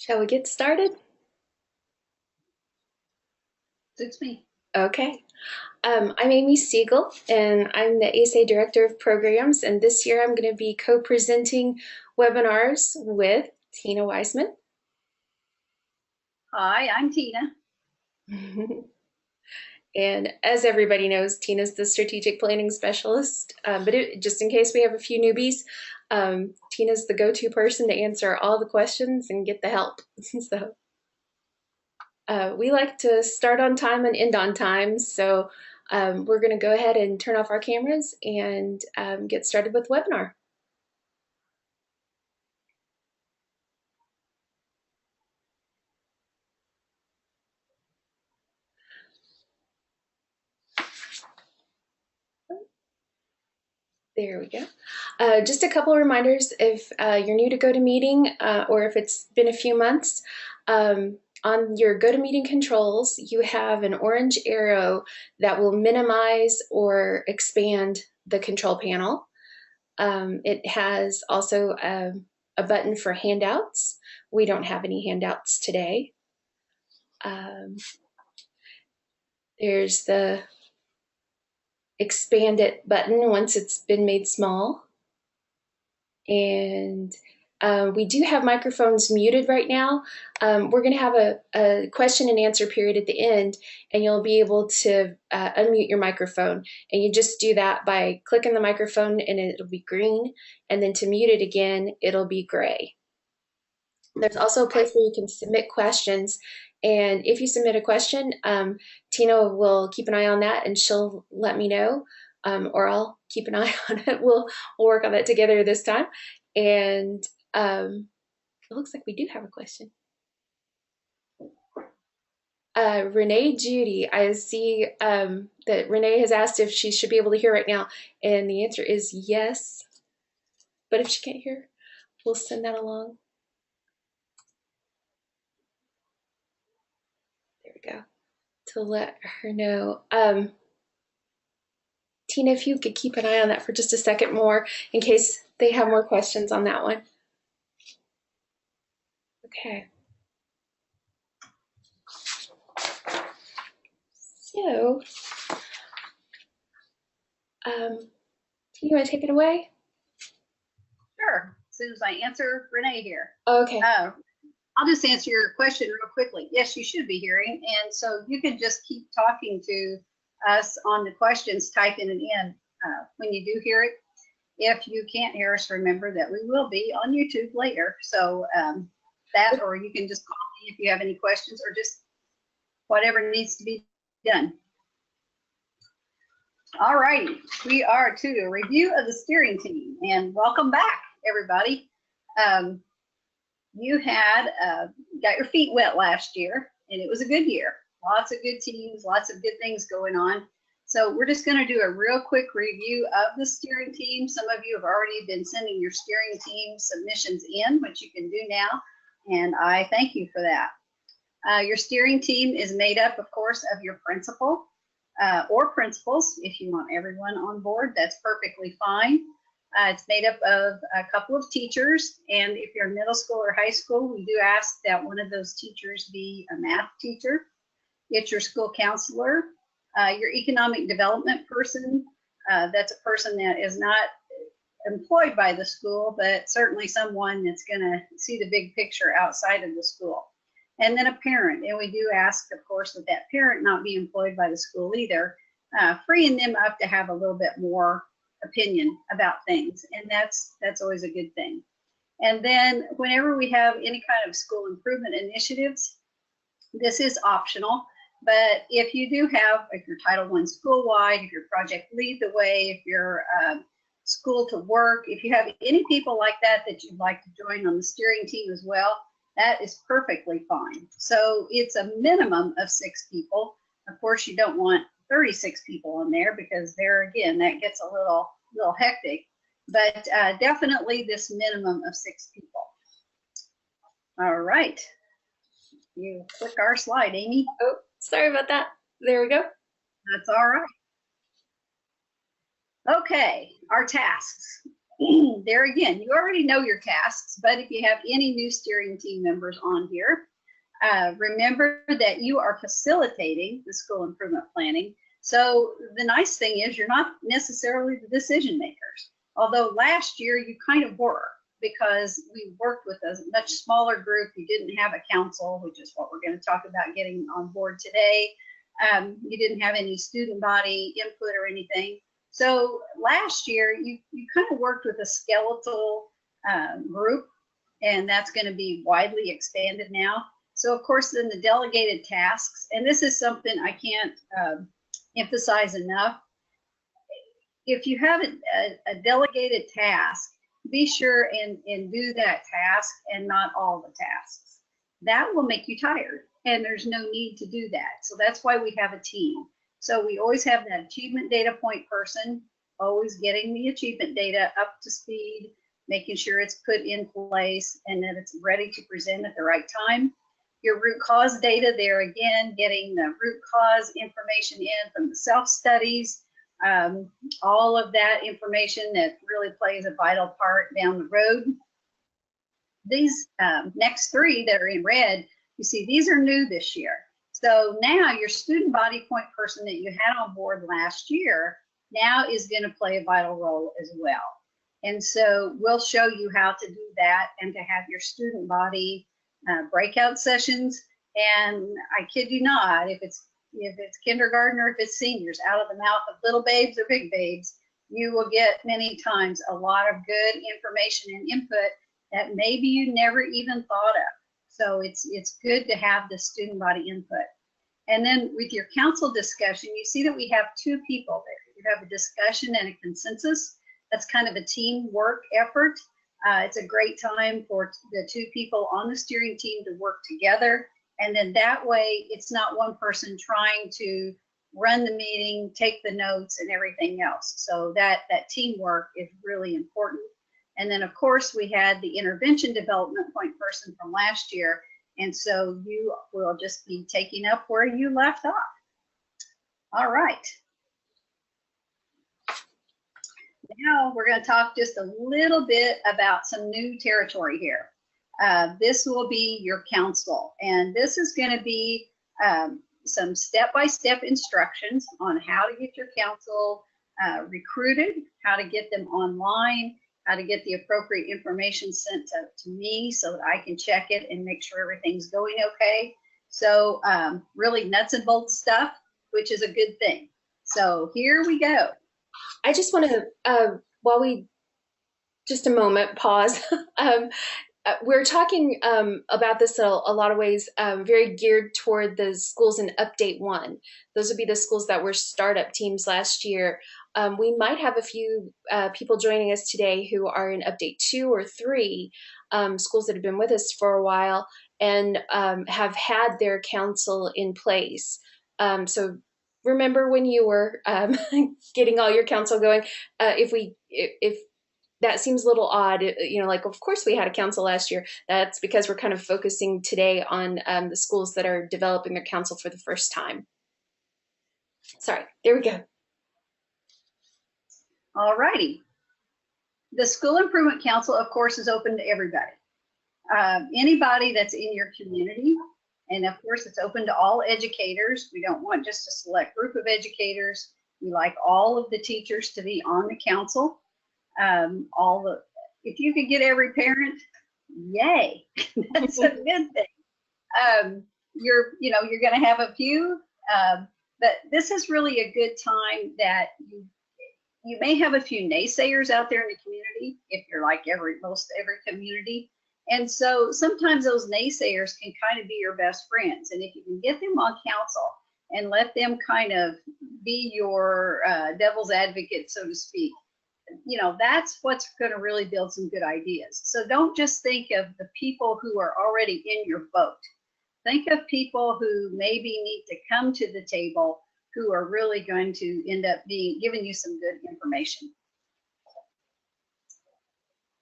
Shall we get started? Suits me. Okay. I'm Amy Siegel, and I'm the ASA Director of Programs. And this year I'm going to be co-presenting webinars with Tina Weisman. Hi, I'm Tina. And as everybody knows, Tina's the Strategic Planning Specialist. Just in case we have a few newbies, Tina's the go-to person to answer all the questions and get the help. So we like to start on time and end on time. So we're going to go ahead and turn off our cameras and get started with the webinar. There we go. Just a couple of reminders if you're new to GoToMeeting or if it's been a few months. On your GoToMeeting controls, you have an orange arrow that will minimize or expand the control panel. It has also a button for handouts. We don't have any handouts today. There's the expand it button once it's been made small. And we do have microphones muted right now. We're going to have a question and answer period at the end, and you'll be able to unmute your microphone. And you just do that by clicking the microphone, and it'll be green. And then to mute it again, it'll be gray. There's also a place where you can submit questions. And if you submit a question, Tina will keep an eye on that, and she'll let me know. Or I'll keep an eye on it. We'll work on that together this time. And it looks like we do have a question. Renee Judy, I see that Renee has asked if she should be able to hear right now, and the answer is yes. But if she can't hear, we'll send that along. There we go. To let her know. Tina, if you could keep an eye on that for just a second more in case they have more questions on that one. Okay. So, Tina, you want to take it away? Sure. As soon as I answer Renee here. Okay. I'll just answer your question real quickly. Yes, you should be hearing. And so you can just keep talking to us on the questions, typing it in when you do hear it. If you can't hear us, remember that we will be on YouTube later. So that, or you can just call me if you have any questions or just whatever needs to be done. All righty, we are to a review of the steering team, and welcome back, everybody. You had got your feet wet last year, and it was a good year. Lots of good teams, lots of good things going on. So we're just going to do a real quick review of the steering team. Some of you have already been sending your steering team submissions in, which you can do now, and I thank you for that. Your steering team is made up, of course, of your principal or principals. If you want everyone on board, that's perfectly fine. It's made up of a couple of teachers, and if you're middle school or high school, we do ask that one of those teachers be a math teacher. It's your school counselor, your economic development person. That's a person that is not employed by the school, but certainly someone that's going to see the big picture outside of the school. And then a parent, and we do ask, of course, that that parent not be employed by the school either, freeing them up to have a little bit more opinion about things, and that's always a good thing. And then whenever we have any kind of school improvement initiatives, this is optional, but if you do have, if you're Title I school-wide, if you're Project Lead the Way, if you're School to Work, if you have any people like that that you'd like to join on the steering team as well, that is perfectly fine. So it's a minimum of 6 people. Of course, you don't want 36 people in there because there again, that gets a little hectic, but definitely this minimum of 6 people. All right. You click our slide, Amy. Oh, sorry about that. There we go. That's all right. Okay, our tasks. There again, you already know your tasks, but if you have any new steering team members on here, remember that you are facilitating the school improvement planning. So the nice thing is you're not necessarily the decision makers. Although last year you kind of were, because we worked with a much smaller group. You didn't have a council, which is what we're going to talk about getting on board today. You didn't have any student body input or anything. So last year you kind of worked with a skeletal group, and that's going to be widely expanded now. So of course, then the delegated tasks, and this is something I can't emphasize enough. If you have a delegated task, be sure and do that task and not all the tasks. That will make you tired, and there's no need to do that. So that's why we have a team. So we always have that achievement data point person, always getting the achievement data up to speed, making sure it's put in place and that it's ready to present at the right time. Your root cause data there again, getting the root cause information in from the self-studies, all of that information that really plays a vital part down the road. These next three that are in red, you see these are new this year. So now your student body point person that you had on board last year now is going to play a vital role as well. And so we'll show you how to do that and to have your student body breakout sessions. And I kid you not, if it's kindergarten or if it's seniors, out of the mouth of little babes or big babes, you will get many times a lot of good information and input that maybe you never even thought of. So it's good to have the student body input. And then with your council discussion, you see that we have two people there. You have a discussion and a consensus. That's kind of a teamwork effort. It's a great time for the two people on the steering team to work together. And then that way, it's not one person trying to run the meeting, take the notes and everything else. So that teamwork is really important. And then of course, we had the intervention development point person from last year. And so you will just be taking up where you left off. All right. Now we're going to talk just a little bit about some new territory here. This will be your council, and this is going to be some step-by-step instructions on how to get your council recruited, how to get them online, how to get the appropriate information sent to me so that I can check it and make sure everything's going okay. So really nuts and bolts stuff, which is a good thing. So here we go. I just want to, while we, just a moment, pause. We're talking about this in a lot of ways, very geared toward the schools in Update 1. Those would be the schools that were startup teams last year. We might have a few people joining us today who are in Update 2 or 3, schools that have been with us for a while and have had their council in place. So remember when you were getting all your council going, if that seems a little odd, you know, like, of course we had a council last year. That's because we're kind of focusing today on the schools that are developing their council for the first time. Sorry, there we go. All righty. The School Improvement Council, of course, is open to everybody. Anybody that's in your community. And of course, it's open to all educators. We don't want just a select group of educators. We like all of the teachers to be on the council. If you could get every parent, yay, that's a good thing. You're going to have a few, but this is really a good time that you may have a few naysayers out there in the community, if you're like most every community. And so sometimes those naysayers can kind of be your best friends. And if you can get them on council and let them kind of be your devil's advocate, so to speak, you know, that's what's going to really build some good ideas. So don't just think of the people who are already in your boat. Think of people who maybe need to come to the table, who are really going to end up giving you some good information.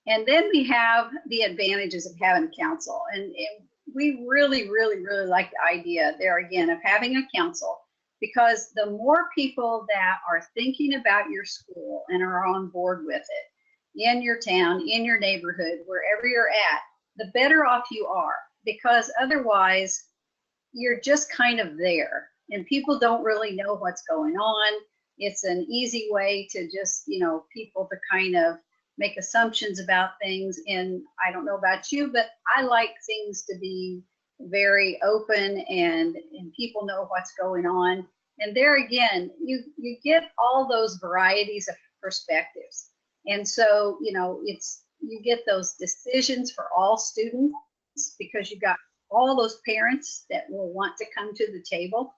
And then we have the advantages of having a council. And we really, really, really like the idea there again of having a council, because the more people that are thinking about your school and are on board with it, in your town, in your neighborhood, wherever you're at, the better off you are, because otherwise you're just kind of there and people don't really know what's going on. It's an easy way to just, people to kind of make assumptions about things. And I don't know about you, but I like things to be very open and people know what's going on. And there again, you get all those varieties of perspectives. And so, you get those decisions for all students because you've got all those parents that will want to come to the table,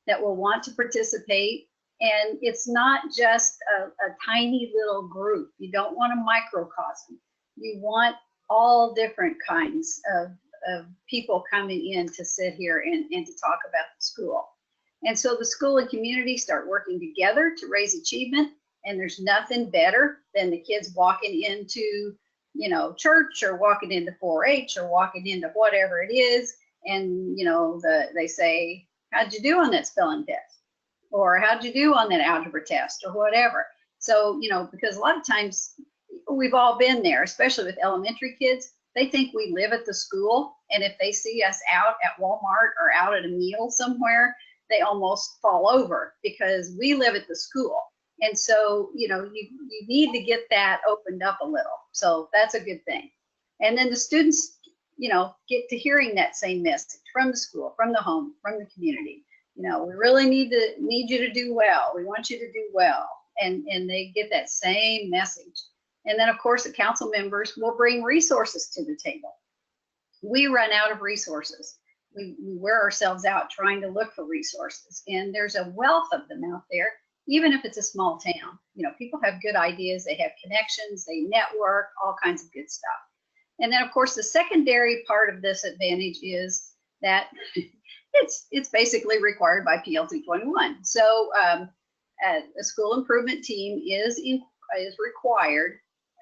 that will want to participate. And it's not just a tiny little group. You don't want a microcosm. You want all different kinds of people coming in to sit here and to talk about the school. And so the school and community start working together to raise achievement. And there's nothing better than the kids walking into church or walking into 4-H or walking into whatever it is. And, they say, how'd you do on that spelling test? Or how'd you do on that algebra test or whatever? So, because a lot of times we've all been there, especially with elementary kids, they think we live at the school. And if they see us out at Walmart or out at a meal somewhere, they almost fall over because we live at the school. And so, you need to get that opened up a little. So that's a good thing. And then the students, get to hearing that same message from the school, from the home, from the community. We really need you to do well. We want you to do well. And they get that same message. And then, of course, the council members will bring resources to the table. We run out of resources. We wear ourselves out trying to look for resources. And there's a wealth of them out there. Even if it's a small town, people have good ideas, they have connections, they network, all kinds of good stuff. And then, of course, the secondary part of this advantage is that it's basically required by PL 221. So a school improvement team is required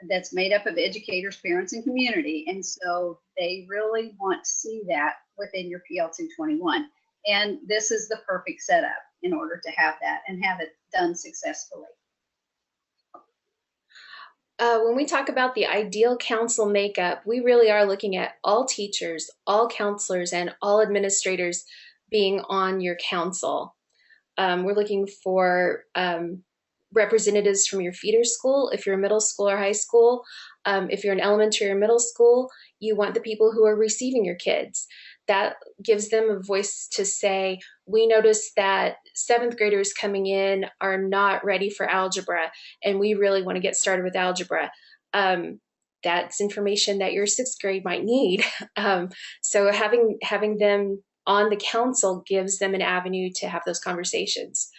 that's made up of educators, parents, and community. And so they really want to see that within your PL 221. And this is the perfect setup in order to have that and have it done successfully. When we talk about the ideal council makeup, we really are looking at all teachers, all counselors, and all administrators being on your council. We're looking for representatives from your feeder school. If you're middle school or high school, if you're in elementary or middle school, you want the people who are receiving your kids. That gives them a voice to say, we noticed that 7th graders coming in are not ready for algebra, and we really want to get started with algebra. That's information that your 6th grade might need. So having them on the council gives them an avenue to have those conversations.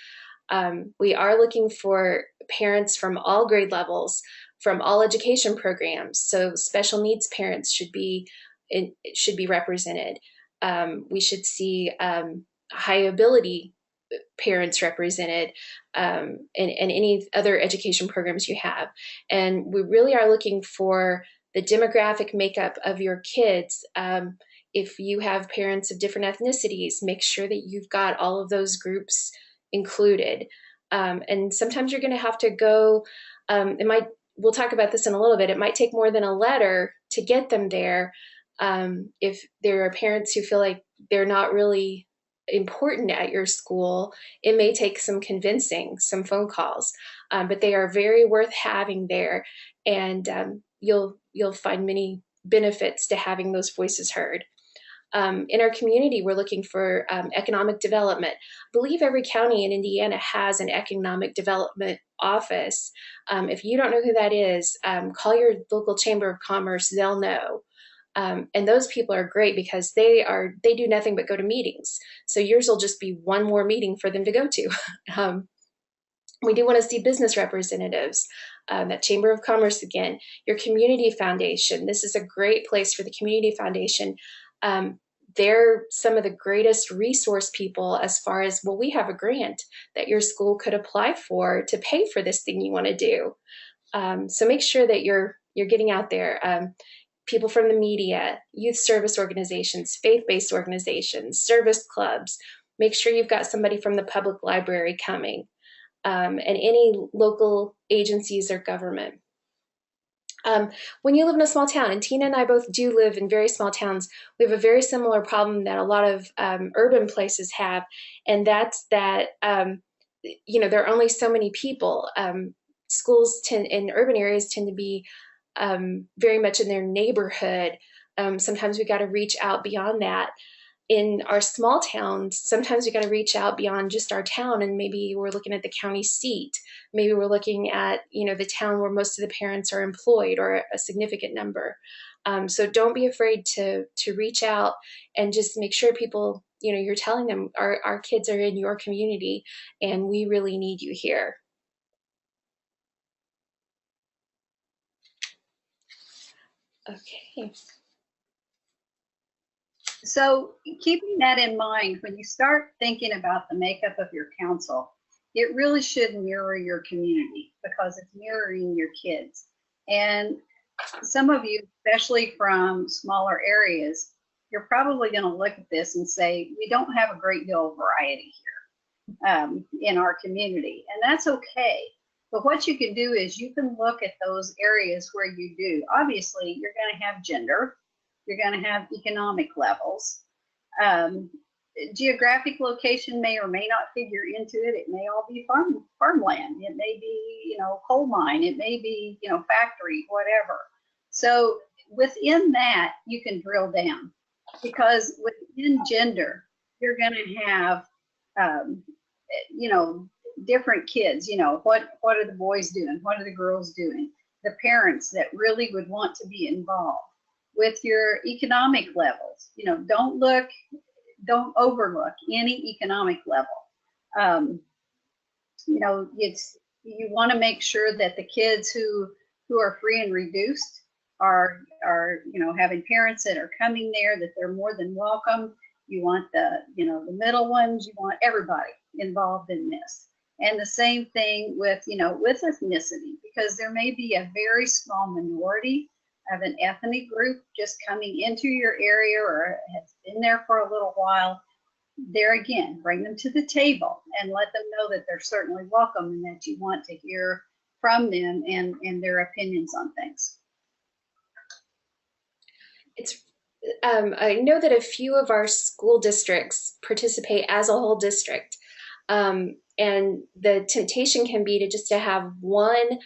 We are looking for parents from all grade levels, from all education programs. So special needs parents should be represented. We should see high ability parents represented, and any other education programs you have. And we really are looking for the demographic makeup of your kids. If you have parents of different ethnicities, make sure that you've got all of those groups included. And sometimes you're going to have to go, we'll talk about this in a little bit, it might take more than a letter to get them there. If there are parents who feel like they're not really important at your school, it may take some convincing, some phone calls, but they are very worth having there. And you'll find many benefits to having those voices heard. In our community, we're looking for economic development. I believe every county in Indiana has an economic development office. If you don't know who that is, call your local chamber of commerce, they'll know. And those people are great because they do nothing but go to meetings. So yours will just be one more meeting for them to go to. We do want to see business representatives, that Chamber of Commerce again, your community foundation. This is a great place for the community foundation. They're some of the greatest resource people as far as, well, we have a grant that your school could apply for to pay for this thing you want to do. So make sure that you're getting out there. People from the media, youth service organizations, faith-based organizations, service clubs. Make sure you've got somebody from the public library coming, and any local agencies or government. When you live in a small town, and Tina and I both do live in very small towns, we have a very similar problem that a lot of urban places have, and that's that there are only so many people. Schools tend in urban areas tend to be very much in their neighborhood. Sometimes we got to reach out beyond that. In our small towns, sometimes we got to reach out beyond just our town, and maybe we're looking at the county seat. Maybe we're looking at the town where most of the parents are employed, or a significant number. So don't be afraid to reach out and just make sure people, you're telling them our kids are in your community and we really need you here. Okay. So keeping that in mind, when you start thinking about the makeup of your council, it really should mirror your community because it's mirroring your kids. And some of you, especially from smaller areas, you're probably going to look at this and say, we don't have a great deal of variety here in our community, and that's okay. But what you can do is you can look at those areas where you do. Obviously, you're going to have gender, you're going to have economic levels. Um, Geographic location may or may not figure into it. It may all be farmland. It may be, coal mine. It may be, factory, whatever. So within that, you can drill down, because within gender, you're going to have, different kids. What are the boys doing? What are the girls doing? The parents that really would want to be involved. With your economic levels, don't overlook any economic level. You want to make sure that the kids who are free and reduced are having parents that are coming there, that they're more than welcome. You want the middle ones. You want everybody involved in this. And the same thing with ethnicity, because there may be a very small minority of an ethnic group just coming into your area or has been there for a little while. There again, bring them to the table and let them know that they're certainly welcome and that you want to hear from them and their opinions on things. I know that a few of our school districts participate as a whole district. And the temptation can be to have one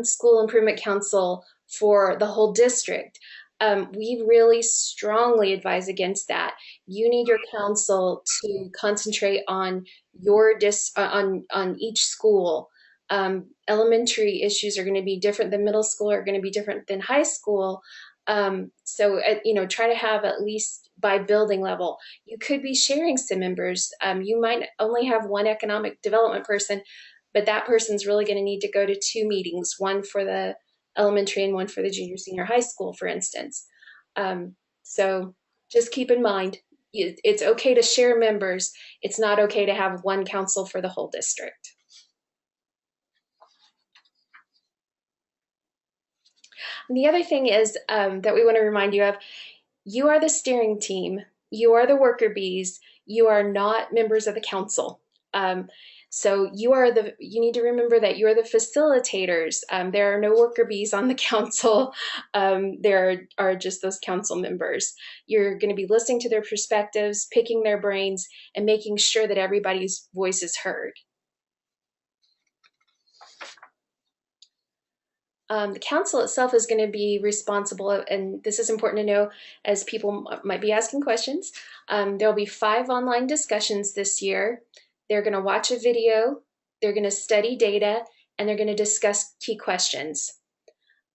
school improvement council for the whole district. We really strongly advise against that. You need your council to concentrate on on each school. Elementary issues are going to be different than middle school, are going to be different than high school. Try to have at least by building level. You could be sharing some members. You might only have one economic development person, but that person's really going to need to go to two meetings, one for the elementary and one for the junior senior high school, for instance. So just keep in mind, it's okay to share members. It's not okay to have one council for the whole district. And the other thing is that we want to remind you of, you are the steering team, you are the worker bees, you are not members of the council. So you need to remember that you're the facilitators. There are no worker bees on the council. There are just those council members. You're going to be listening to their perspectives, picking their brains, and making sure that everybody's voice is heard. The council itself is going to be responsible, and this is important to know as people might be asking questions. There'll be 5 online discussions this year. They're going to watch a video, they're going to study data, and they're going to discuss key questions.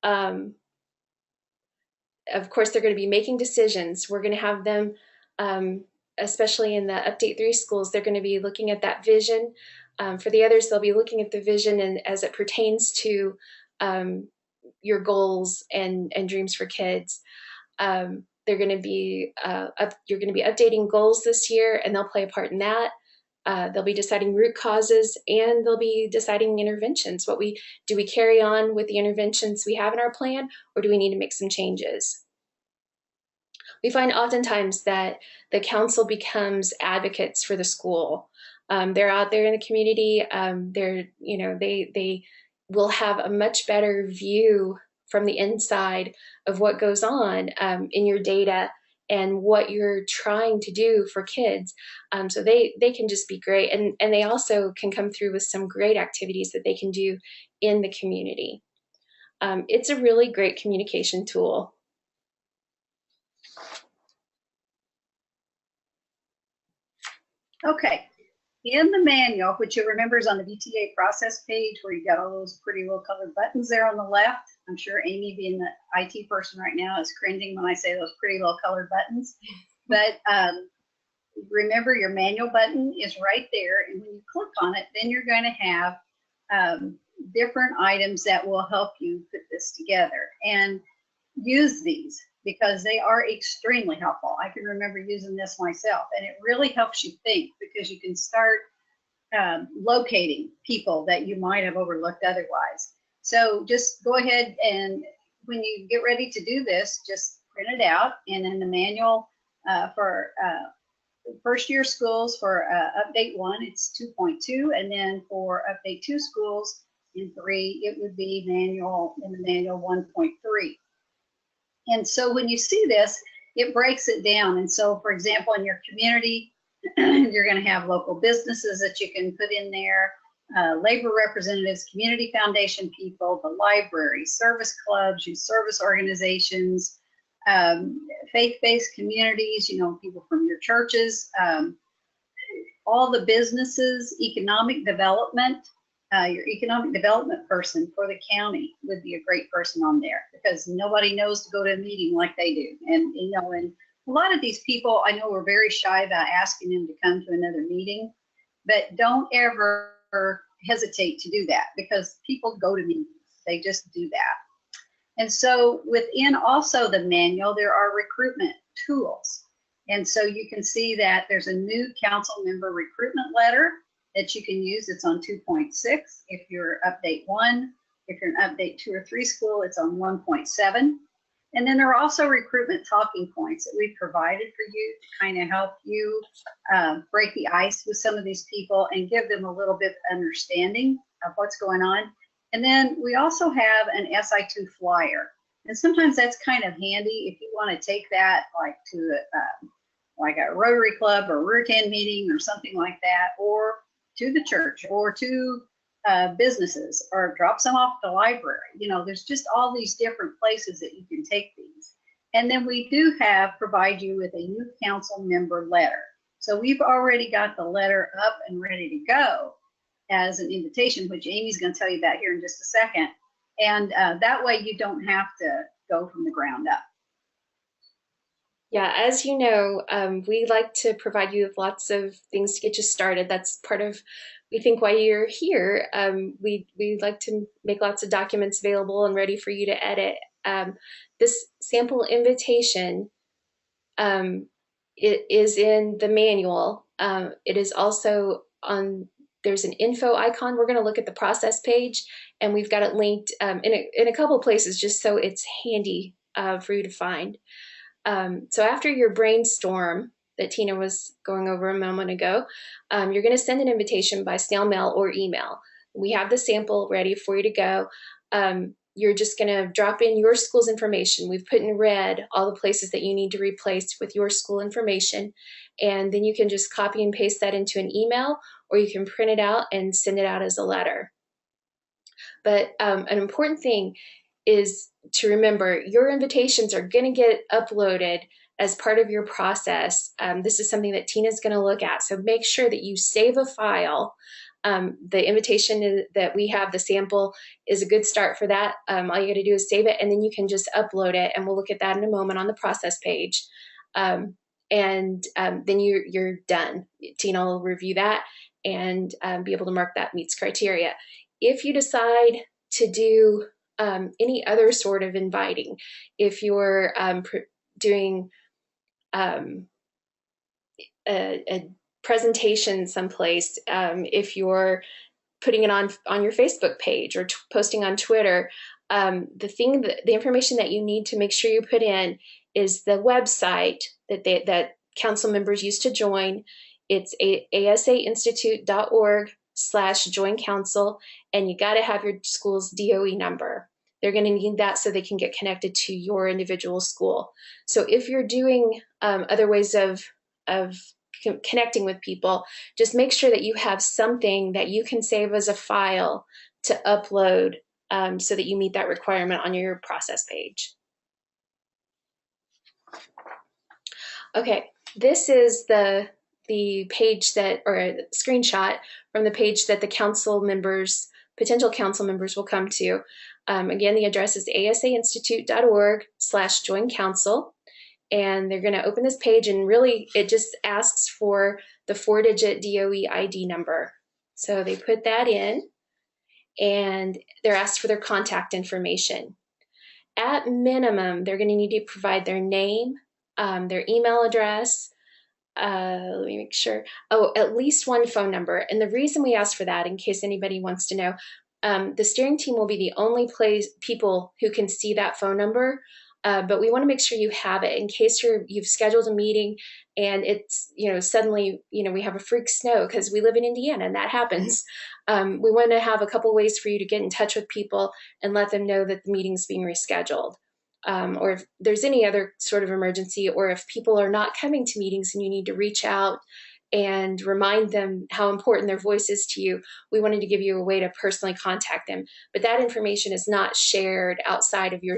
Of course, they're going to be making decisions. We're going to have them, especially in the Update 3 schools, they're going to be looking at that vision. For the others, they'll be looking at the vision and as it pertains to your goals and dreams for kids. They're going to be you're going to be updating goals this year, and they'll play a part in that. They'll be deciding root causes, and they'll be deciding interventions. Do we carry on with the interventions we have in our plan, or do we need to make some changes? We find oftentimes that the council becomes advocates for the school. They're out there in the community. They we'll have a much better view from the inside of what goes on in your data and what you're trying to do for kids. So they can just be great. And they also can come through with some great activities that they can do in the community. It's a really great communication tool. Okay. In the manual, which you remember is on the VTA process page where you got all those pretty little colored buttons there on the left. I'm sure Amy, being the IT person right now, is cringing when I say those pretty little colored buttons. But remember, your manual button is right there. And when you click on it, then you're going to have different items that will help you put this together. And use these because they are extremely helpful. I can remember using this myself, and it really helps you think because you can start locating people that you might have overlooked otherwise. So just go ahead, and when you get ready to do this, just print it out. And in the manual for first year schools for update 1, it's 2.2, and then for update 2 schools in 3, it would be manual 1.3. And so when you see this, it breaks it down. And so, for example, in your community, you're going to have local businesses that you can put in there, labor representatives, community foundation people, the library, service clubs, youth service organizations, faith-based communities, people from your churches, all the businesses, economic development. Your economic development person for the county would be a great person on there because nobody knows to go to a meeting like they do. And, and a lot of these people, I know, are very shy about asking them to come to another meeting, but don't ever hesitate to do that because people go to meetings. They just do that. And so within also the manual, there are recruitment tools. And so you can see that there's a new council member recruitment letter that you can use. It's on 2.6. If you're update 1, if you're an update 2 or 3 school, it's on 1.7. And then there are also recruitment talking points that we've provided for you to kind of help you break the ice with some of these people and give them a little bit of understanding of what's going on. And then we also have an SI2 flyer. And sometimes that's kind of handy if you want to take that like to like a Rotary Club or Ruritan meeting or something like that, or to the church or to businesses, or drop some off at the library. There's just all these different places that you can take these. And then we do provide you with a new council member letter. So we've already got the letter up and ready to go as an invitation, which Amy's going to tell you about here in just a second. And that way you don't have to go from the ground up. Yeah, as you know, we like to provide you with lots of things to get you started. That's part of, we think, why you're here. We like to make lots of documents available and ready for you to edit. This sample invitation, it is in the manual. It is also on, there's an info icon. We're going to look at the process page, and we've got it linked in a couple places just so it's handy for you to find. So after your brainstorm that Tina was going over a moment ago, you're going to send an invitation by snail mail or email. We have the sample ready for you to go. You're just going to drop in your school's information. We've put in red all the places that you need to replace with your school information. And then you can just copy and paste that into an email, or you can print it out and send it out as a letter. But an important thing is to remember your invitations are going to get uploaded as part of your process. This is something that Tina's going to look at. So make sure that you save a file. The invitation that we have, the sample, is a good start for that. All you got to do is save it, and then you can just upload it, and we'll look at that in a moment on the process page. And then you're done. Tina will review that and be able to mark that meets criteria. If you decide to do any other sort of inviting, if you're doing a presentation someplace, if you're putting it on your Facebook page or posting on Twitter, the information that you need to make sure you put in is the website that council members use to join. It's asainstitute.org join council, and you got to have your school's DOE number. They're going to need that so they can get connected to your individual school. So if you're doing other ways of connecting with people, just make sure that you have something that you can save as a file to upload so that you meet that requirement on your process page. Okay, this is the page that, or a screenshot from the page that the council members, potential council members will come to. Again, the address is asainstitute.org/join council. And they're going to open this page, and really it just asks for the 4-digit DOE ID number. So they put that in, and they're asked for their contact information. At minimum, they're going to need to provide their name, their email address, let me make sure, at least one phone number. And the reason we ask for that, in case anybody wants to know, the steering team will be the only people who can see that phone number. But we want to make sure you have it in case you've scheduled a meeting and it's, suddenly, we have a freak snow because we live in Indiana and that happens. We want to have a couple ways for you to get in touch with people and let them know that the meeting's being rescheduled. Or if there's any other sort of emergency, or if people are not coming to meetings and you need to reach out and remind them how important their voice is to you, we wanted to give you a way to personally contact them. But that information is not shared outside of your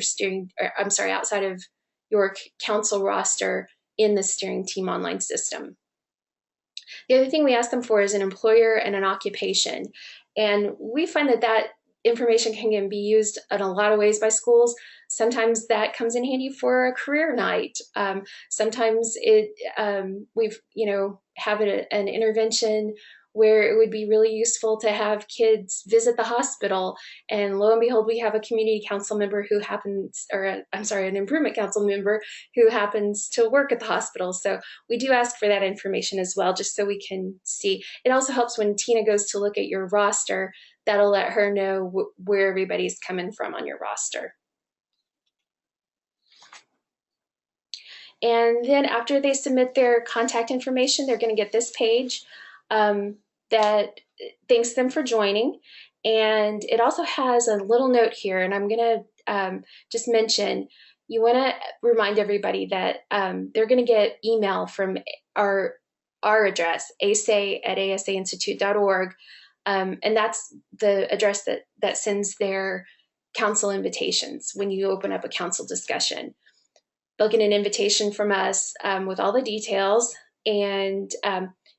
outside of your council roster in the steering team online system. The other thing we ask them for is an employer and an occupation. And we find that information can be used in a lot of ways by schools. Sometimes that comes in handy for a career night. Sometimes we've have an intervention where it would be really useful to have kids visit the hospital, and lo and behold, we have a community council member who happens, or an improvement council member who happens to work at the hospital. So we do ask for that information as well, just so we can see. It also helps when Tina goes to look at your roster. That'll let her know where everybody's coming from on your roster. And then after they submit their contact information, they're going to get this page that thanks them for joining. And it also has a little note here, and I'm going to just mention, you want to remind everybody that they're going to get email from our address, asay@asainstitute.org. And that's the address that sends their council invitations when you open up a council discussion. They'll get an invitation from us with all the details, and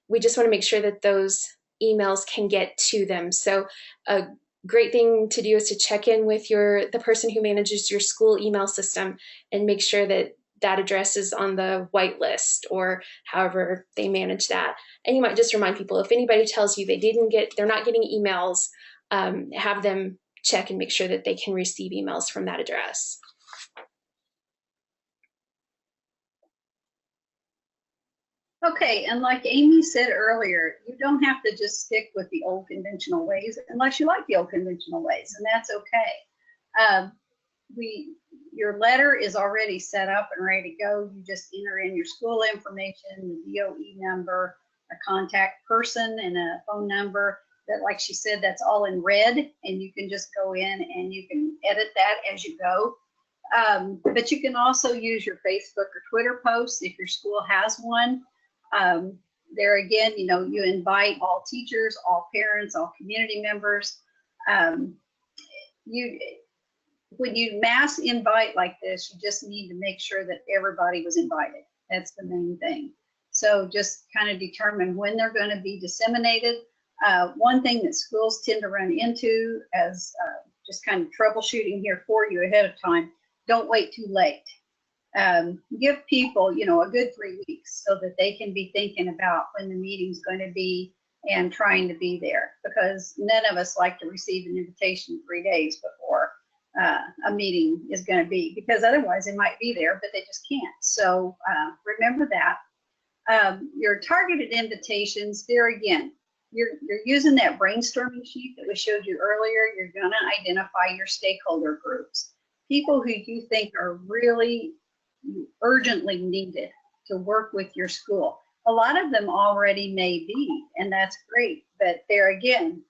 we just want to make sure that those emails can get to them. So a great thing to do is to check in with the person who manages your school email system and make sure that that address is on the white list, or however they manage that. And you might just remind people, if anybody tells you they're not getting emails, have them check and make sure that they can receive emails from that address. Okay, and like Amy said earlier, you don't have to just stick with the old conventional ways unless you like the old conventional ways, and that's okay. Your letter is already set up and ready to go. You just enter in your school information, the DOE number, a contact person, and a phone number. That, like she said, that's all in red, and you can just go in and you can edit that as you go. But you can also use your Facebook or Twitter posts if your school has one. There again, you invite all teachers, all parents, all community members. When you mass invite like this, you just need to make sure that everybody was invited. That's the main thing. So just kind of determine when they're going to be disseminated. One thing that schools tend to run into as just kind of troubleshooting here for you ahead of time, don't wait too late. Give people, a good 3 weeks so that they can be thinking about when the meeting's going to be and trying to be there, because none of us like to receive an invitation 3 days before a meeting is going to be, because otherwise they might be there, but they just can't. So remember that. Your targeted invitations, there again, you're using that brainstorming sheet that we showed you earlier. You're going to identify your stakeholder groups, people who you think are really urgently needed to work with your school. A lot of them already may be, and that's great. But there again,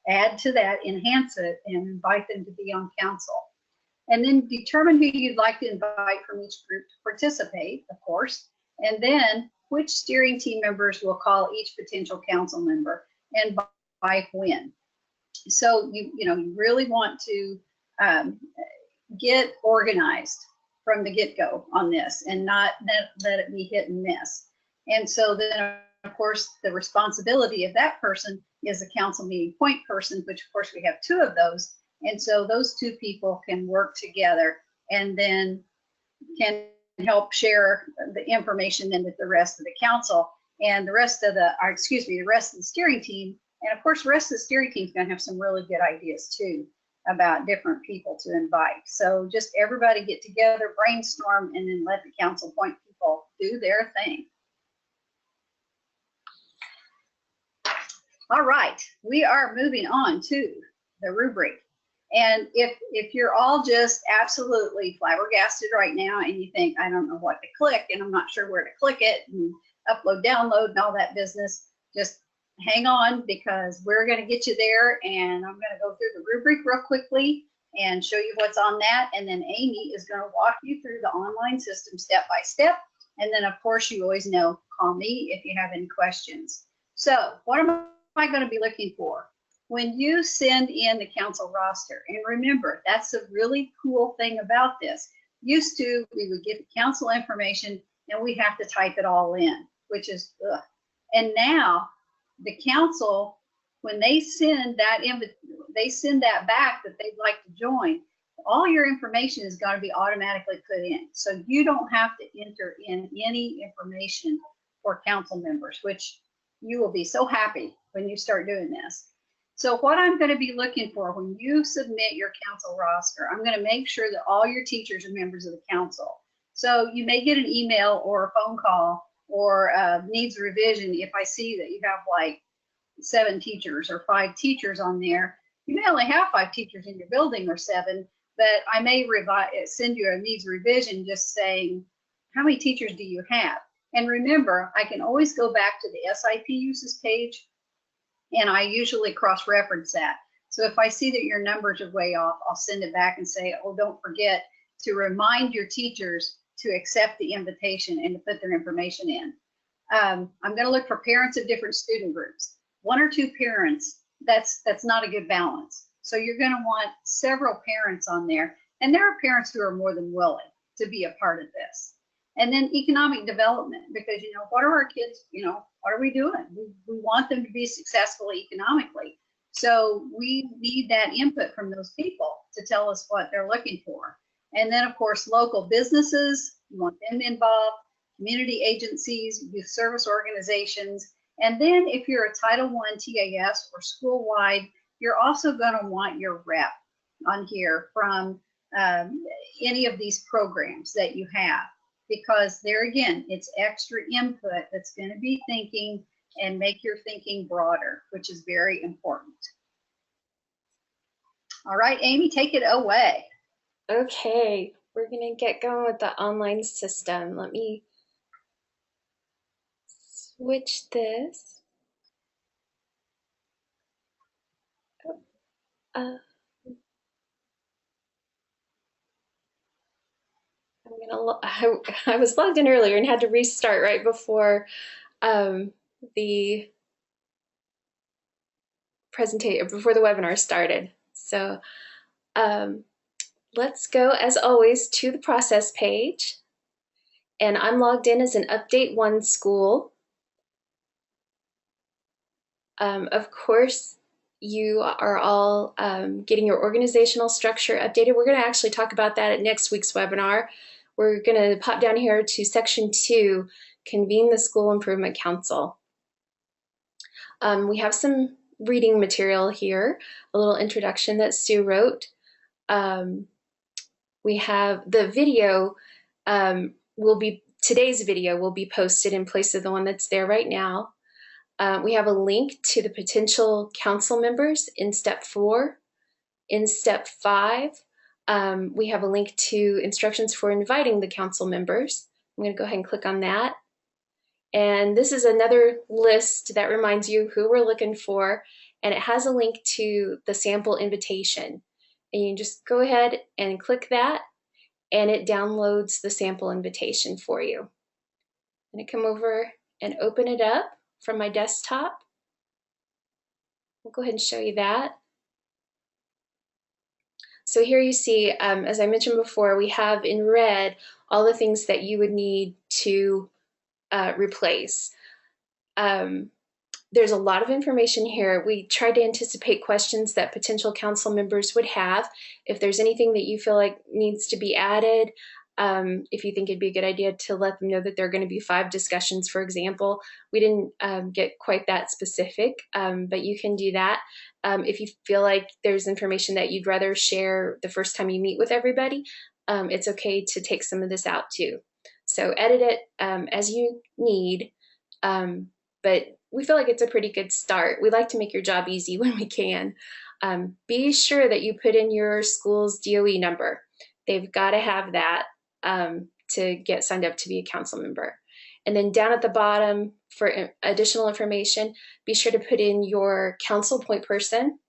add to that, enhance it, and invite them to be on council. And then determine who you'd like to invite from each group to participate, of course. And then which steering team members will call each potential council member and by when. So you really want to get organized from the get-go on this and not let it be hit and miss. And so then, of course, the responsibility of that person is a council meeting point person, which of course we have 2 of those. And so those 2 people can work together and then can help share the information then with the rest of the council and the rest of the rest of the steering team. And of course, the rest of the steering team is going to have some really good ideas too about different people to invite. So just everybody get together, brainstorm, and then let the council point people do their thing. All right, we are moving on to the rubric. And if you're all just absolutely flabbergasted right now and you think, I don't know what to click and I'm not sure where to click it and upload, download and all that business, just hang on because we're going to get you there, and I'm going to go through the rubric real quickly and show you what's on that. And then Amy is going to walk you through the online system step by step. And then, of course, you always know, call me if you have any questions. So what am I going to be looking for? When you send in the council roster, and remember, that's a really cool thing about this. Used to, we would get the council information and we have to type it all in, which is, ugh. And now the council, when they send that back that they'd like to join, all your information is going to be automatically put in. So you don't have to enter in any information for council members, which you will be so happy when you start doing this. So what I'm going to be looking for when you submit your council roster, I'm going to make sure that all your teachers are members of the council. So you may get an email or a phone call or needs revision if I see that you have like 7 teachers or 5 teachers on there. You may only have 5 teachers in your building or 7, but I may send you a needs revision just saying, how many teachers do you have? And remember, I can always go back to the SIP uses page, and I usually cross-reference that. So if I see that your numbers are way off, I'll send it back and say, oh, don't forget to remind your teachers to accept the invitation and to put their information in. I'm going to look for parents of different student groups. 1 or 2 parents, that's not a good balance. So you're going to want several parents on there. And there are parents who are more than willing to be a part of this. And then economic development, because, what are our kids, what are we doing? We want them to be successful economically. So we need that input from those people to tell us what they're looking for. And then, of course, local businesses, you want them involved, community agencies, youth service organizations. And then if you're a Title I TAS or school-wide, you're also going to want your rep on here from any of these programs that you have. Because there again, it's extra input that's going to be thinking and make your thinking broader, which is very important. All right, Amy, take it away. Okay, we're going to get going with the online system. Let me switch this. I was logged in earlier and had to restart right before the presentation, before the webinar started. So let's go, as always, to the process page. And I'm logged in as an Update 1 school. Of course, you are all getting your organizational structure updated. We're going to actually talk about that at next week's webinar. We're going to pop down here to section 2, convene the School Improvement Council. We have some reading material here, a little introduction that Sue wrote. We have the video, today's video will be posted in place of the one that's there right now. We have a link to the potential council members in step 4. In step 5, we have a link to instructions for inviting the council members. I'm going to go ahead and click on that. And this is another list that reminds you who we're looking for, and it has a link to the sample invitation. And you just go ahead and click that, and it downloads the sample invitation for you. I'm going to come over and open it up from my desktop. We'll go ahead and show you that. So here you see, as I mentioned before, we have in red all the things that you would need to replace. There's a lot of information here. We tried to anticipate questions that potential council members would have. If there's anything that you feel like needs to be added, if you think it'd be a good idea to let them know that there are going to be 5 discussions, for example. We didn't get quite that specific, but you can do that. If you feel like there's information that you'd rather share the first time you meet with everybody, it's okay to take some of this out too. So edit it as you need, but we feel like it's a pretty good start. We like to make your job easy when we can. Be sure that you put in your school's DOE number. They've got to have that to get signed up to be a council member. And then down at the bottom for additional information, be sure to put in your council point person,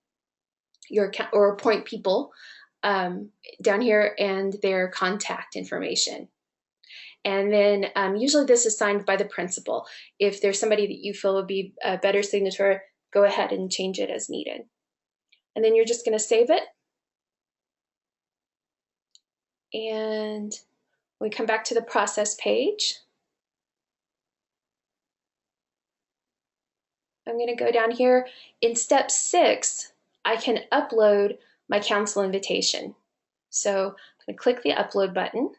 or point people down here, and their contact information. And then usually this is signed by the principal. If there's somebody that you feel would be a better signature, go ahead and change it as needed. And then you're just going to save it. And we come back to the process page. I'm going to go down here. In step 6, I can upload my council invitation. So I'm going to click the upload button.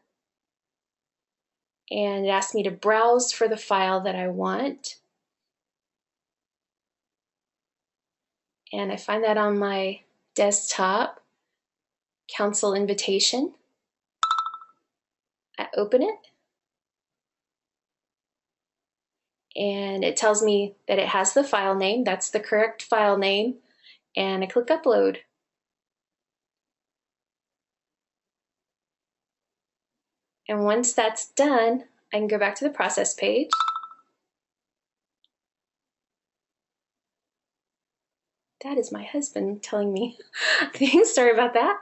And it asks me to browse for the file that I want. And I find that on my desktop, council invitation. I open it. And it tells me that it has the file name. That's the correct file name. And I click upload. And once that's done, I can go back to the process page. That is my husband telling me things. Sorry about that.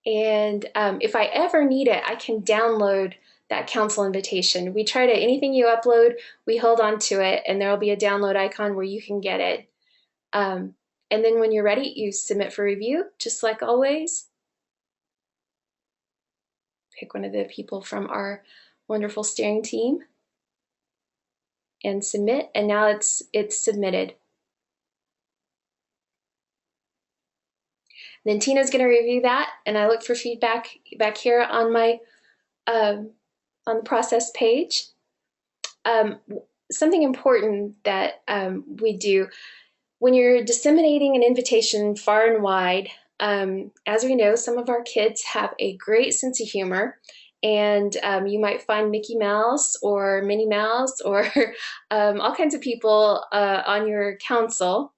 And if I ever need it, I can download that council invitation. We try to, anything you upload, we hold on to it, and there will be a download icon where you can get it. And then when you're ready, you submit for review, just like always. Pick one of the people from our wonderful steering team and submit, and now it's submitted. Then Tina's going to review that, and I look for feedback back here on my on the process page. Something important that we do when you're disseminating an invitation far and wide, as we know, some of our kids have a great sense of humor, and you might find Mickey Mouse or Minnie Mouse or all kinds of people on your council.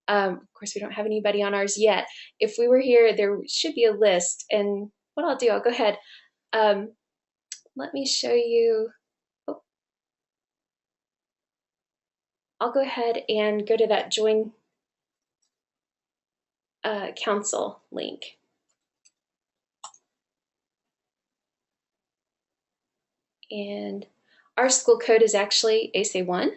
Of course, we don't have anybody on ours yet. If we were here, there should be a list. And what I'll do, I'll go ahead. Let me show you. Oh. I'll go ahead and go to that join council link. And our school code is actually SI2.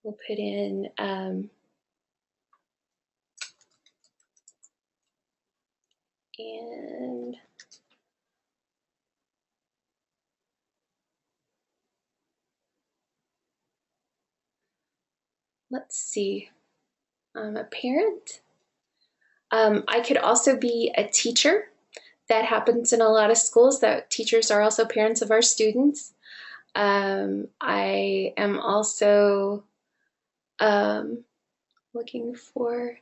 We'll put in and let's see, I'm a parent. I could also be a teacher. That happens in a lot of schools, that teachers are also parents of our students. I am also looking for,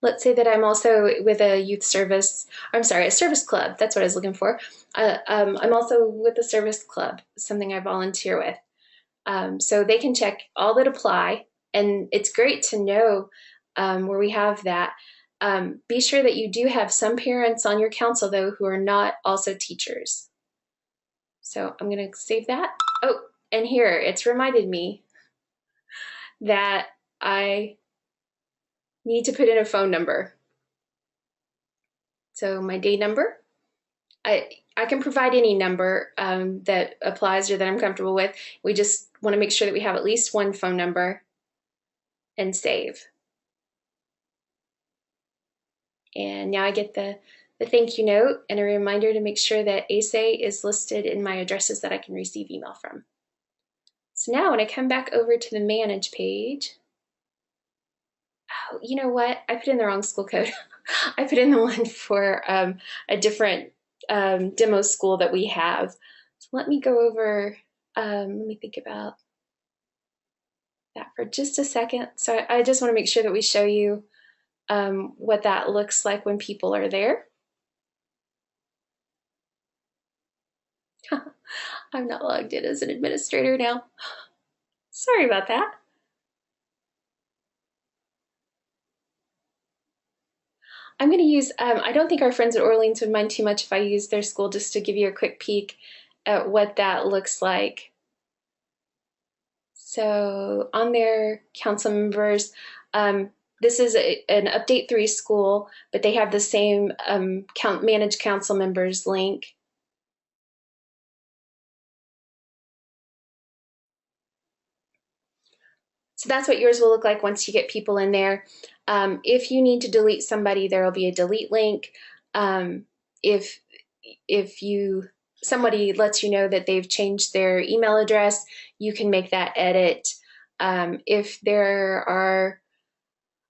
let's say that I'm also with a youth service, I'm sorry, a service club, that's what I was looking for. I'm also with a service club, something I volunteer with. So they can check all that apply, and it's great to know where we have that. Be sure that you do have some parents on your council, though, who are not also teachers. So I'm going to save that. Oh, and here, it's reminded me that I need to put in a phone number. So my day number, I can provide any number that applies or that I'm comfortable with. We just want to make sure that we have at least one phone number and save. And now I get the thank you note and a reminder to make sure that ASA is listed in my addresses that I can receive email from. So now when I come back over to the manage page, oh, you know what? I put in the wrong school code. I put in the one for a different demo school that we have. So let me go over, let me think about that for just a second. So I just want to make sure that we show you what that looks like when people are there. I'm not logged in as an administrator now. Sorry about that. I'm going to use, I don't think our friends at Orleans would mind too much if I use their school just to give you a quick peek at what that looks like. So on their council members, this is an Update 3 school, but they have the same manage council members link. So that's what yours will look like once you get people in there. If you need to delete somebody, there will be a delete link. If somebody lets you know that they've changed their email address, you can make that edit. If there are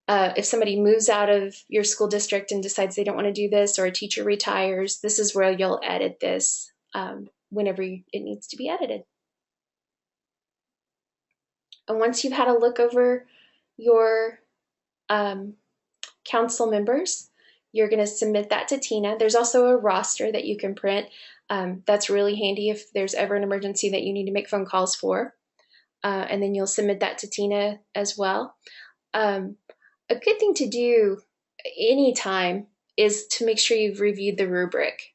if somebody moves out of your school district and decides they don't want to do this, or a teacher retires, this is where you'll edit this whenever it needs to be edited. And once you've had a look over your council members, you're going to submit that to Tina. There's also a roster that you can print. That's really handy if there's ever an emergency that you need to make phone calls for. And then you'll submit that to Tina as well. A good thing to do anytime is to make sure you've reviewed the rubric.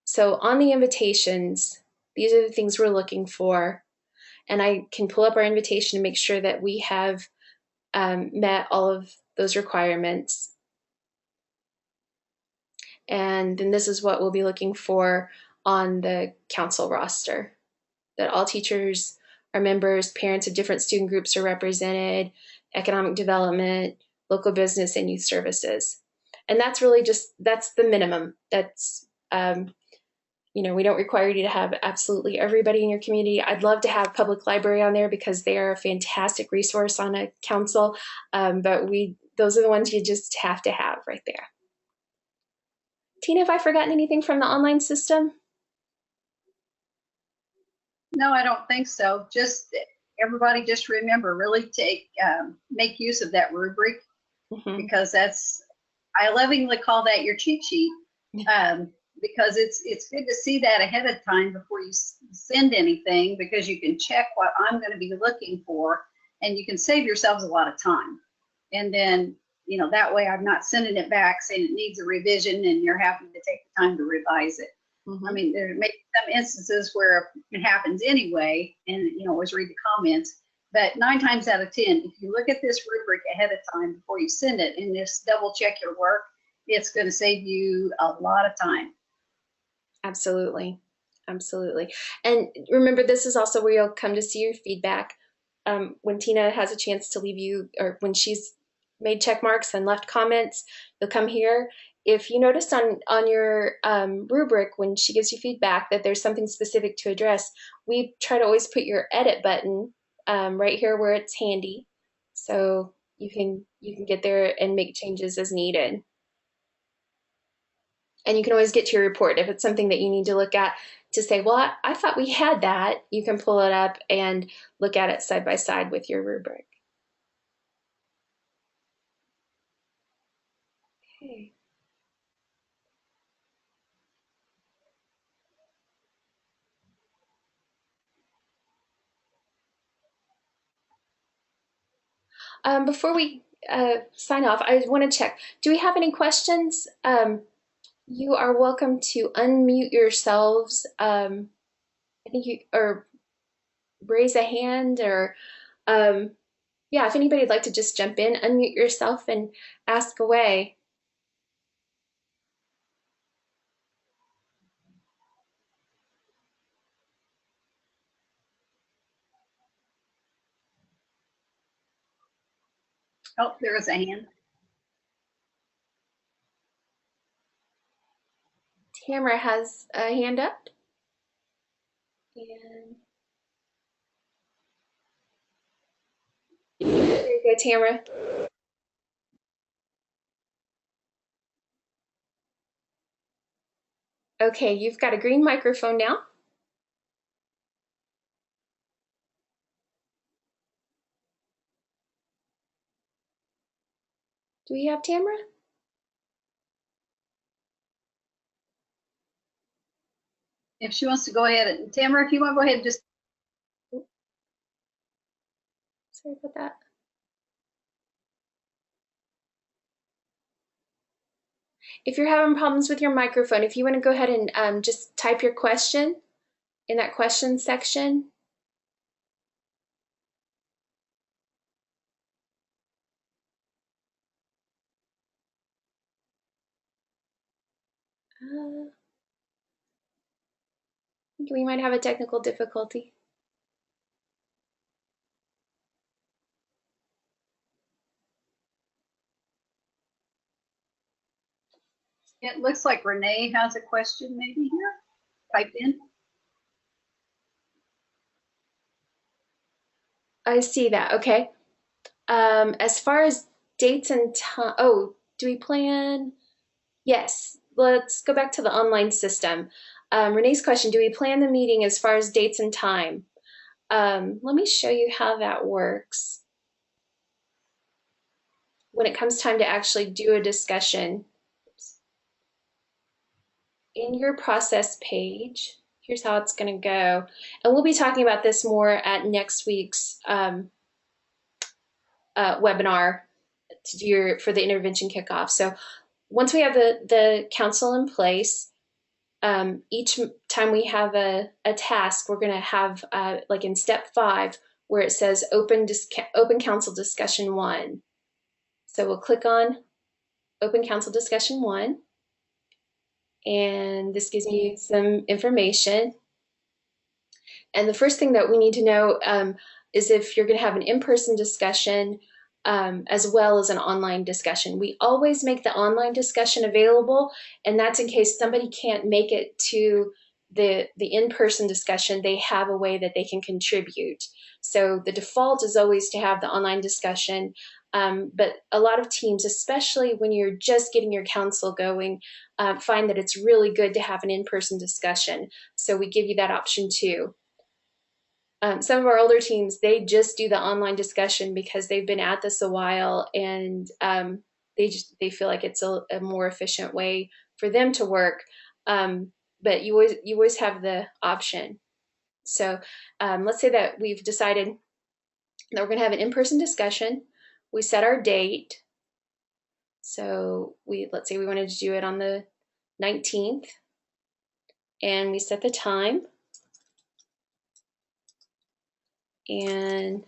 So on the invitations, these are the things we're looking for. And I can pull up our invitation to make sure that we have met all of those requirements. And then this is what we'll be looking for on the council roster, that all teachers are members, parents of different student groups are represented, economic development, local business, and youth services. And that's really just, that's the minimum. That's, you know, we don't require you to have absolutely everybody in your community. I'd love to have public library on there because they are a fantastic resource on a council, but those are the ones you just have to have right there. Tina, have I forgotten anything from the online system? No, I don't think so. Just everybody just remember, really make use of that rubric, because I lovingly call that your cheat sheet, because it's good to see that ahead of time before you send anything, because you can check what I'm going to be looking for, and you can save yourselves a lot of time. And then, you know, that way I'm not sending it back saying it needs a revision and you're having to take the time to revise it. I mean, there may be some instances where it happens anyway, and you know, always read the comments. But 9 times out of 10, if you look at this rubric ahead of time before you send it and just double check your work, it's going to save you a lot of time. Absolutely. Absolutely. And remember, this is also where you'll come to see your feedback. When Tina has a chance to leave you, or when she's made check marks and left comments, you'll come here. If you notice on your rubric, when she gives you feedback that there's something specific to address, we try to always put your edit button right here where it's handy, so you can get there and make changes as needed. And you can always get to your report if it's something that you need to look at to say, well, I thought we had that. You can pull it up and look at it side by side with your rubric. Okay. Before we sign off, I want to check. Do we have any questions? You are welcome to unmute yourselves. I think you or raise a hand or yeah, if anybody would like to just jump in, unmute yourself and ask away. Oh, there is a hand. Tamara has a hand up. And there you go, Tamara. Okay, you've got a green microphone now. Do we have Tamara? If she wants to go ahead, and Tamara, if you want to go ahead and just. Sorry about that. If you're having problems with your microphone, if you want to go ahead and just type your question in that question section. I think we might have a technical difficulty. It looks like Renee has a question maybe here, typed in. I see that, okay. As far as dates and time, oh, do we plan? Yes, let's go back to the online system. Renee's question, do we plan the meeting as far as dates and time? Let me show you how that works. When it comes time to actually do a discussion, in your process page, here's how it's going to go. And we'll be talking about this more at next week's webinar for the intervention kickoff. So once we have the council in place, each time we have a task, we're going to have like in step 5 where it says open council discussion 1. So we'll click on open council discussion 1, and this gives me some information. And the first thing that we need to know is if you're going to have an in-person discussion as well as an online discussion. We always make the online discussion available, and that's in case somebody can't make it to the in-person discussion. They have a way that they can contribute. So the default is always to have the online discussion, but a lot of teams, especially when you're just getting your council going, find that it's really good to have an in-person discussion. So we give you that option too. Some of our older teams, they just do the online discussion because they've been at this a while, and they feel like it's a more efficient way for them to work. But you always have the option. So let's say that we've decided that we're going to have an in-person discussion. We set our date. So let's say we wanted to do it on the 19th, and we set the time. And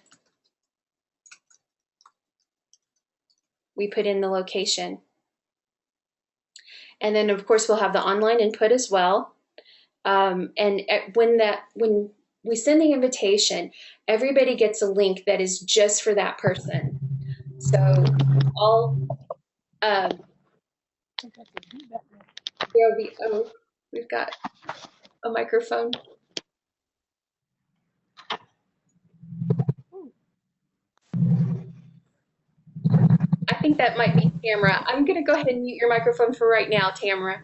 we put in the location. And then of course we'll have the online input as well. And when we send the invitation, everybody gets a link that is just for that person. So there'll be, oh, we've got a microphone. I think that might be Tamara. I'm going to go ahead and mute your microphone for right now, Tamara.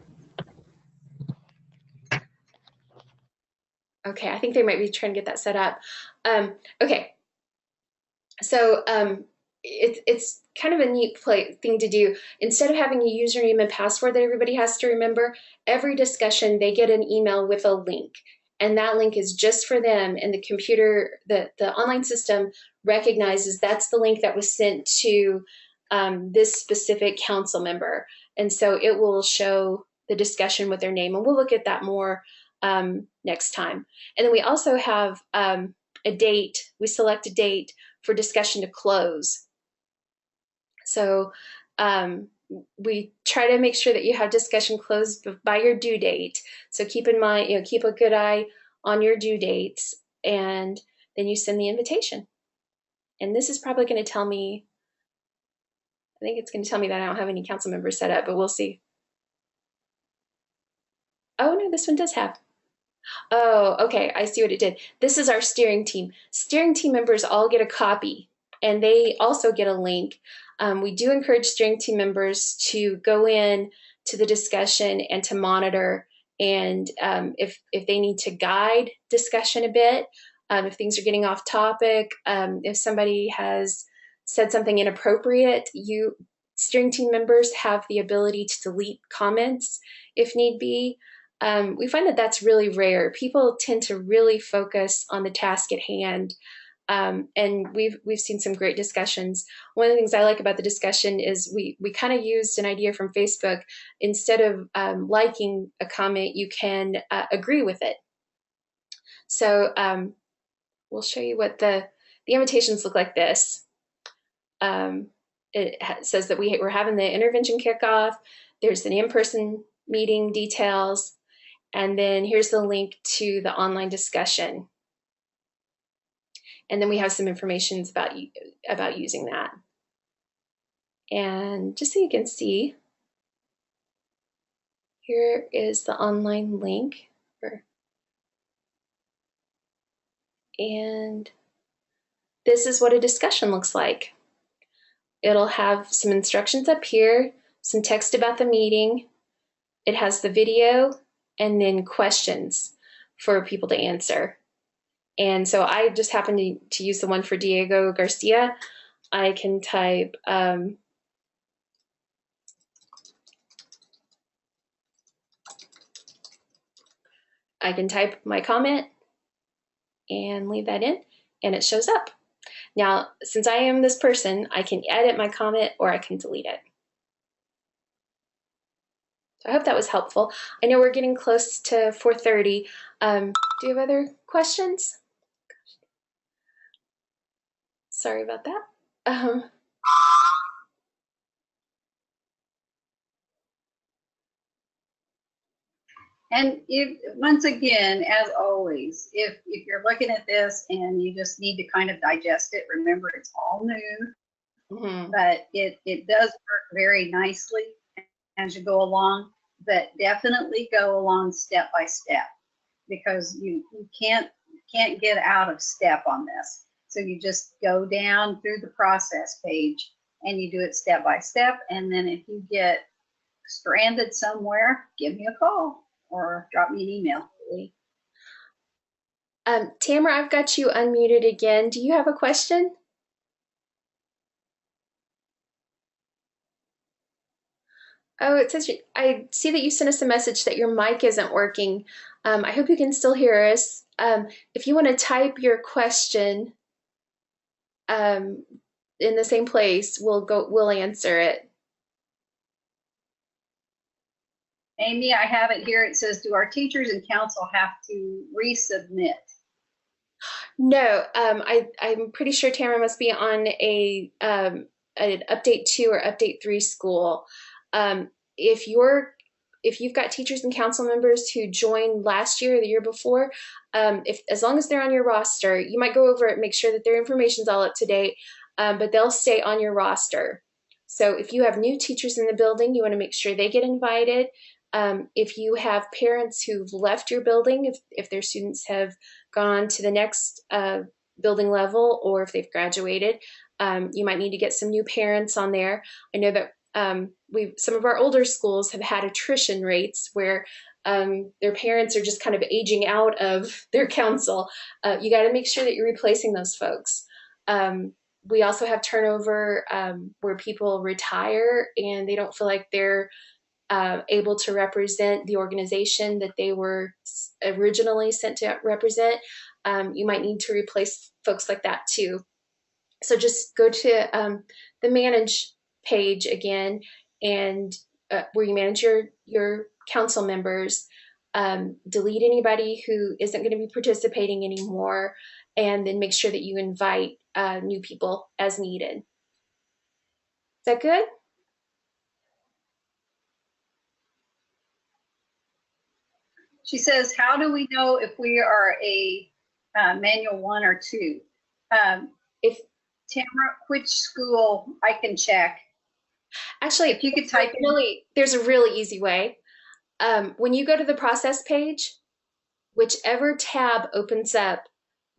Okay, I think they might be trying to get that set up. Okay, so it's kind of a neat thing to do. Instead of having a username and password that everybody has to remember, every discussion they get an email with a link. and that link is just for them, and the computer, the online system recognizes that's the link that was sent to this specific council member, and so it will show the discussion with their name, and we'll look at that more next time. And then we also have a date. We select a date for discussion to close. So we try to make sure that you have discussion closed by your due date. So keep in mind, keep a good eye on your due dates, and then you send the invitation. And this is probably going to tell me, I think it's going to tell me that I don't have any council members set up, but we'll see. Oh no, this one does have. Oh, okay, I see what it did. This is our steering team. Steering team members all get a copy, and they also get a link. We do encourage steering team members to go in to the discussion and to monitor, and if they need to guide discussion a bit, if things are getting off topic, if somebody has said something inappropriate, steering team members have the ability to delete comments if need be. We find that that's really rare. People tend to really focus on the task at hand, and we've seen some great discussions. One of the things I like about the discussion is we kind of used an idea from Facebook. Instead of liking a comment, you can agree with it. So we'll show you what the invitations look like. This it says that we're having the intervention kickoff. There's an in-person meeting details. And then here's the link to the online discussion. And then we have some information about using that. And just so you can see, here is the online link. And this is what a discussion looks like. It'll have some instructions up here, some text about the meeting. It has the video, and then questions for people to answer. And so I just happened to use the one for Diego Garcia. I can type my comment and leave that in, and it shows up. Now, since I am this person, I can edit my comment or I can delete it. So I hope that was helpful. I know we're getting close to 4:30. Do you have other questions? Sorry about that. And once again, as always, if you're looking at this and you just need to kind of digest it, remember it's all new, but it does work very nicely as you go along. But definitely go along step by step, because you can't get out of step on this. So you just go down through the process page and you do it step by step. And then if you get stranded somewhere, give me a call or drop me an email. Tamara, I've got you unmuted again. Do you have a question? Oh, it says I see that you sent us a message that your mic isn't working. I hope you can still hear us. If you want to type your question in the same place, we'll answer it. Amy, I have it here. It says, do our teachers and council have to resubmit? No, I'm pretty sure Tamara must be on an update 2 or update 3 school. If you've got teachers and council members who joined last year or the year before, as long as they're on your roster, you might go over it, make sure that their information's all up to date, but they'll stay on your roster. So if you have new teachers in the building, you want to make sure they get invited. If you have parents who've left your building, if their students have gone to the next building level, or if they've graduated, you might need to get some new parents on there. I know that some of our older schools have had attrition rates where their parents are just kind of aging out of their council. You got to make sure that you're replacing those folks. We also have turnover where people retire and they don't feel like they're able to represent the organization that they were originally sent to represent, you might need to replace folks like that too. So just go to the manage page again, and where you manage your council members, delete anybody who isn't going to be participating anymore, and then make sure that you invite new people as needed. Is that good? She says, how do we know if we are a manual 1 or 2? If Tamara, which school I can check? actually, if you could type there's a really easy way. When you go to the process page, whichever tab opens up,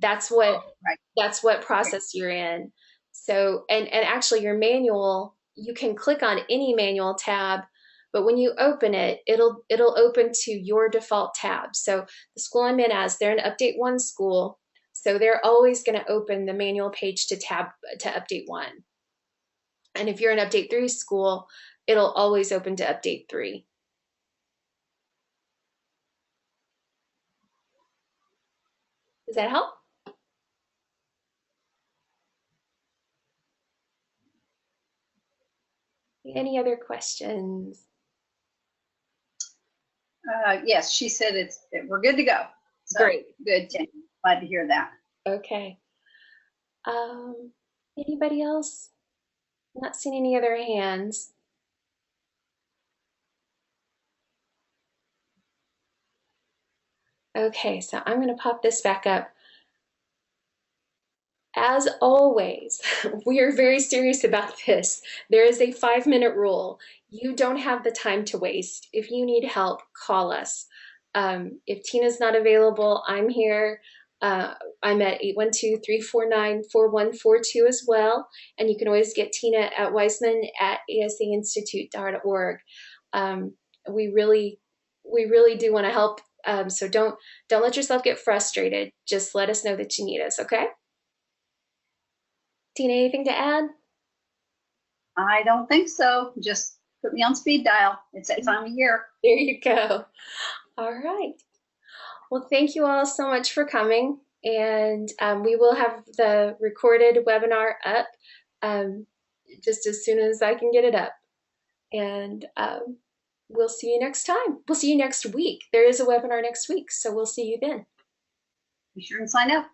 that's what right. that's what process you're in. So, and actually your manual, you can click on any manual tab, but when you open it, it'll open to your default tab. So the school I'm in as, they're an Update 1 school, so they're always going to open the manual page to Update 1. And if you're an Update 3 school, it'll always open to Update 3. Does that help? Any other questions? Yes, she said we're good to go. So, great. Good, Tim. Glad to hear that. Okay. Anybody else? I'm not seeing any other hands. Okay, so I'm going to pop this back up. As always, we are very serious about this. There is a 5-minute rule. You don't have the time to waste. If you need help, call us. If Tina's not available, I'm here. I'm at 812-349-4142 as well. And you can always get Tina at weisman@asainstitute.org. We really do want to help. So don't let yourself get frustrated. Just let us know that you need us, okay? Tina, anything to add? I don't think so. Just put me on speed dial. It's that time of year. There you go. All right. Well, thank you all so much for coming. And we will have the recorded webinar up just as soon as I can get it up. And we'll see you next time. We'll see you next week. There is a webinar next week, so we'll see you then. Be sure and sign up.